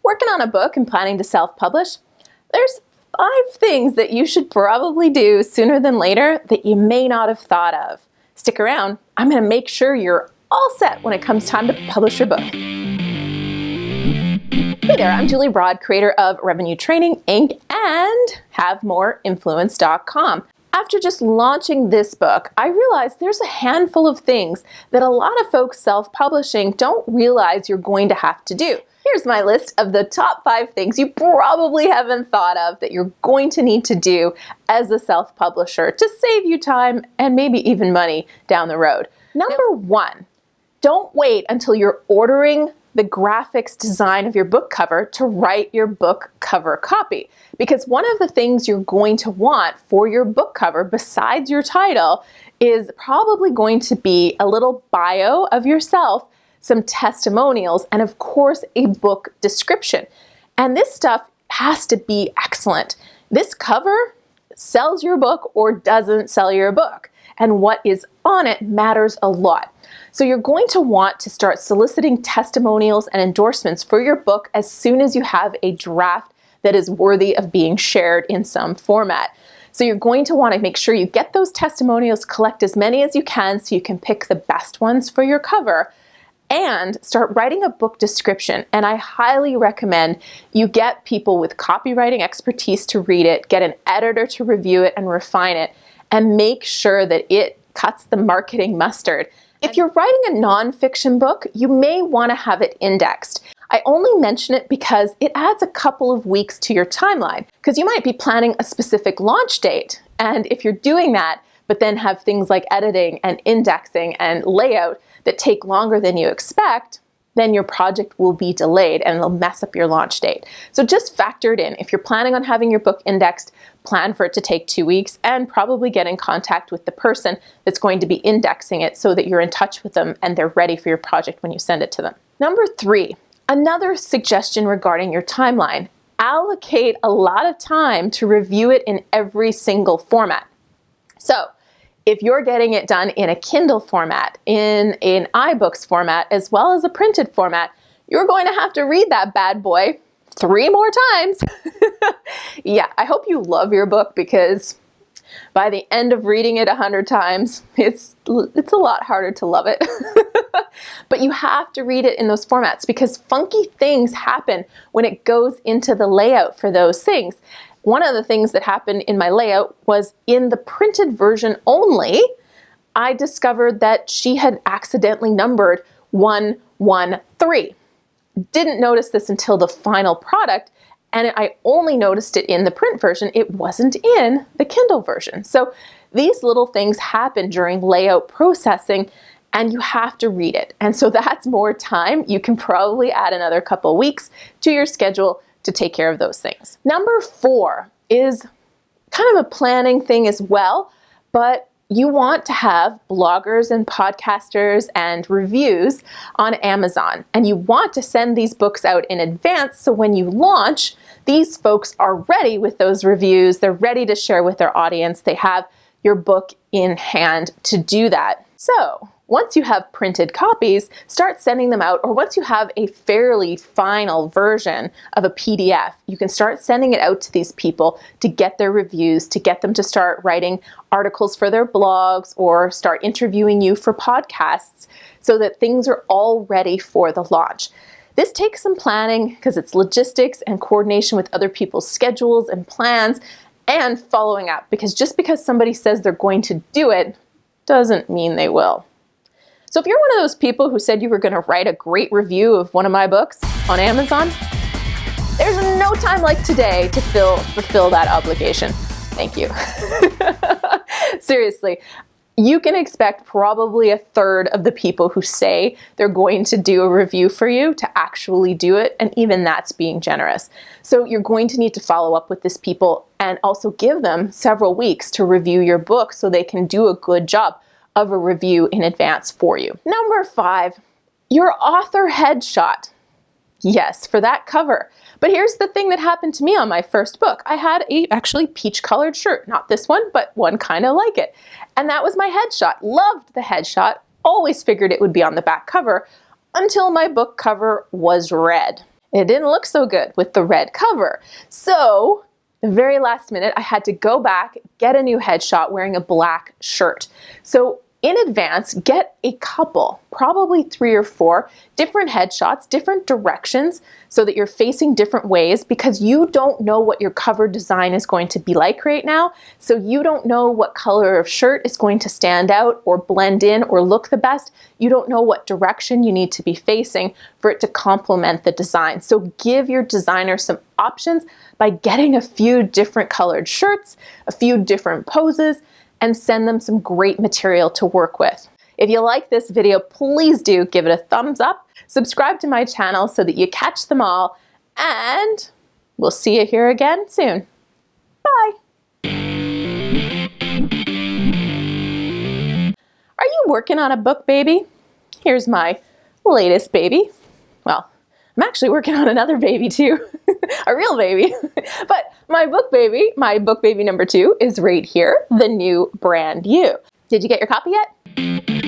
working on a book and planning to self-publish, there's 5 things that you should probably do sooner than later that you may not have thought of. Stick around. I'm going to make sure you're all set when it comes time to publish your book. Hey there, I'm Julie Broad, creator of Revenue Training Inc. and HaveMoreInfluence.com. After just launching this book, I realized there's a handful of things that a lot of folks self-publishing don't realize you're going to have to do. Here's my list of the top 5 things you probably haven't thought of that you're going to need to do as a self-publisher to save you time and maybe even money down the road. Number 1, don't wait until you're ordering the graphics design of your book cover to write your book cover copy. Because one of the things you're going to want for your book cover, besides your title, is probably going to be a little bio of yourself, some testimonials, and of course a book description. And this stuff has to be excellent. This cover sells your book or doesn't sell your book. And what is on it matters a lot. So you're going to want to start soliciting testimonials and endorsements for your book as soon as you have a draft that is worthy of being shared in some format. So you're going to want to make sure you get those testimonials, collect as many as you can so you can pick the best ones for your cover, and start writing a book description. And I highly recommend you get people with copywriting expertise to read it, get an editor to review it and refine it, and make sure that it cuts the marketing mustard. If you're writing a nonfiction book, you may want to have it indexed. I only mention it because it adds a couple of weeks to your timeline, because you might be planning a specific launch date. And if you're doing that, but then have things like editing and indexing and layout that take longer than you expect, then your project will be delayed and it'll mess up your launch date. So just factor it in. If you're planning on having your book indexed, plan for it to take 2 weeks and probably get in contact with the person that's going to be indexing it so that you're in touch with them and they're ready for your project when you send it to them. Number 3, another suggestion regarding your timeline. Allocate a lot of time to review it in every single format. So if you're getting it done in a Kindle format, in an iBooks format, as well as a printed format, you're going to have to read that bad boy 3 more times. Yeah, I hope you love your book, because by the end of reading it 100 times, it's a lot harder to love it. But you have to read it in those formats because funky things happen when it goes into the layout for those things. One of the things that happened in my layout was in the printed version only, I discovered that she had accidentally numbered 113. Didn't notice this until the final product, and I only noticed it in the print version. It wasn't in the Kindle version. So these little things happen during layout processing, and you have to read it. And so that's more time. You can probably add another couple weeks to your schedule to take care of those things. Number 4 is kind of a planning thing as well, but you want to have bloggers and podcasters and reviews on Amazon. And you want to send these books out in advance so when you launch, these folks are ready with those reviews. They're ready to share with their audience. They have your book in hand to do that. So once you have printed copies, start sending them out, or once you have a fairly final version of a PDF, you can start sending it out to these people to get their reviews, to get them to start writing articles for their blogs or start interviewing you for podcasts so that things are all ready for the launch. This takes some planning because it's logistics and coordination with other people's schedules and plans and following up, because just because somebody says they're going to do it doesn't mean they will. So if you're one of those people who said you were going to write a great review of one of my books on Amazon, there's no time like today to fulfill that obligation. Thank you. Seriously, you can expect probably 1/3 of the people who say they're going to do a review for you to actually do it, and even that's being generous. So you're going to need to follow up with these people and also give them several weeks to review your book so they can do a good job of a review in advance for you. Number 5, your author headshot. Yes, for that cover. But here's the thing that happened to me on my first book. I had a actually peach colored shirt, not this one, but one kind of like it. And that was my headshot. Loved the headshot, always figured it would be on the back cover until my book cover was red. It didn't look so good with the red cover. So the very last minute, I had to go back, get a new headshot wearing a black shirt. So in advance, get a couple, probably 3 or 4 different headshots, different directions, so that you're facing different ways, because you don't know what your cover design is going to be like right now. So you don't know what color of shirt is going to stand out or blend in or look the best. You don't know what direction you need to be facing for it to complement the design. So give your designer some options by getting a few different colored shirts, a few different poses, and send them some great material to work with. If you like this video, please do give it a thumbs up, subscribe to my channel so that you catch them all, and we'll see you here again soon. Bye. Are you working on a book, baby? Here's my latest baby. Well, I'm actually working on another baby too, a real baby. But my book baby number 2 is right here, the new Brand You. Did you get your copy yet?